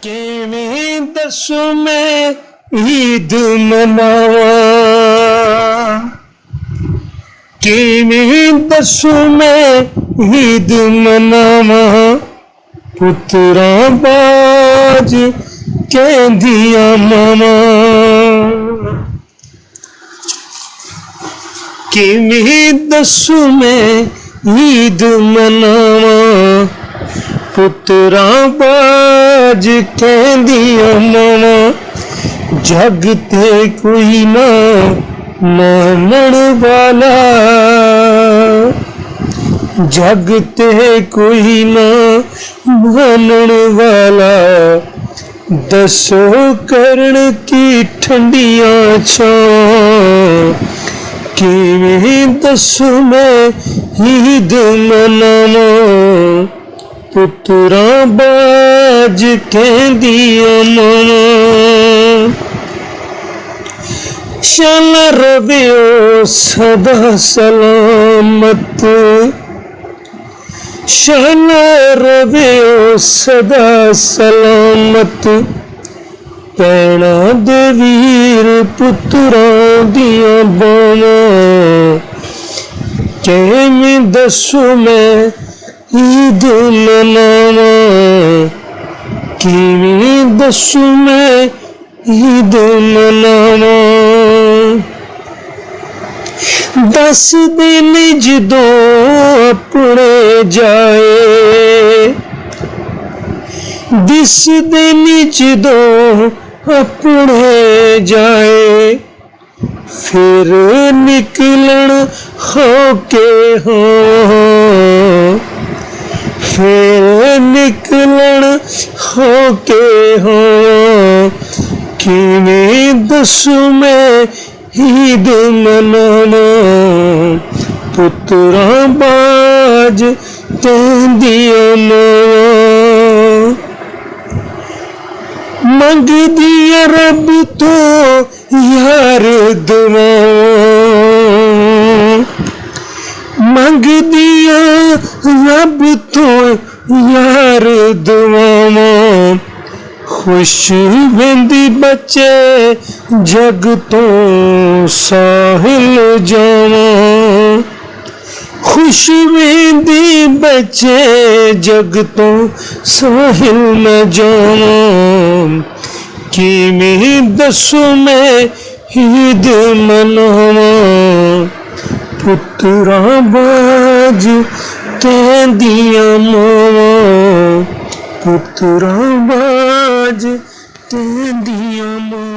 ਕਿਵੇਂ ਦੱਸੂ ਮੈਂ ਈਦ ਮਨਾਵਾਂ, ਕਿਵੇਂ ਦੱਸੂ ਮੈਂ ਈਦ ਮਨਾਵਾਂ। ਪੁੱਤਰਾਂ ਬਾਜ ਕਹਿੰਦੀਆਂ ਮਾਵਾਂ, ਕਿਵੇਂ ਦੱਸੂ ਮੈਂ ਈਦ ਮਨਾਵਾਂ। ਪੁੱਤਰਾਂ ਬਾਜ ਕਹਿੰਦੀਆਂ ਮਾਵਾਂ। ਜਗ ਤੇ ਕੋਈ ਨਾ ਮਾਨਣ ਵਾਲਾ, ਜਗ ਤੇ ਕੋਈ ਨਾ ਮਾਨਣ ਵਾਲਾ। ਦੱਸੋ ਕਰਨ ਕੀ ਠੰਡੀਆਂ ਛਾਂ, ਕਿਵੇਂ ਦੱਸੂ ਮੈਂ ਈਦ ਮਨਾਵਾਂ। ਪੁੱਤਰਾਂ ਬਾਜ ਕਹਿੰਦੀਆਂ ਮਾਵਾਂ। ਚੱਲ ਰਵਿਓ ਸਦਾ ਸਲਾਮਤ, ਚੱਲ ਰਵਿਓ ਸਦਾ ਸਲਾਮਤ। ਭੈਣਾਂ ਦੇ ਵੀਰ ਪੁੱਤਰਾਂ ਦੀਆਂ ਬਾਵਾਂ। ਕਿਵੇਂ ਦੱਸੂ ਮੈਂ ਈਦ ਮਨਾਵਾਂ, ਕਿਵੇਂ ਦੱਸੂ ਮੈਂ ਈਦ ਮਨਾਵਾਂ। ਦੱਸਦੇ ਨੇ ਜਦੋਂ ਆਪਣੇ ਜਾਏ, ਦਿਸਦੇ ਨੇ ਜਦੋਂ ਆਪਣੇ ਜਾਏ। ਫਿਰ ਨਿਕਲਣ ਹੋ ਕੇ ਹਾਂ, ਫਿਰ ਨਿਕਲਣ ਹੋ ਕੇ ਹਾਂ। ਕਿਵੇਂ ਦੱਸੂ ਮੈਂ ਈਦ ਮਨਾਵਾਂ। ਪੁੱਤਰਾਂ ਬਾਜ ਕਹਿੰਦੀਆਂ ਮਾਵਾਂ। ਮੰਗਦੀਆਂ ਰੱਬ ਤੋਂ ਯਾਰ ਦੁਆਵਾਂ, ਮੰਗਦੀਆਂ ਰੱਬ ਤੋਂ ਯਾਰ ਦੁਆਵਾਂ। ਖੁਸ਼ ਵਹਿੰਦੀ ਬੱਚੇ ਜਗ ਤੋਂ ਸਾਹਿਲ ਜਾਵਾਂ, ਖੁਸ਼ ਵਹਿੰਦੀ ਬੱਚੇ ਜਗ ਤੋਂ ਸਾਹਿਲ ਮੈਂ ਜਾਵਾਂ। ਕਿਵੇਂ ਦੱਸੂ ਮੈਂ ਈਦ ਮਨਾਵਾਂ। ਪੁੱਤਰਾਂ ਬਾਜ ਕਹਿੰਦੀਆਂ ਮਾਵਾਂ, ਪੁੱਤਰਾਂ ਬਾਜ ਕਹਿੰਦੀਆਂ ਮਾਵਾਂ।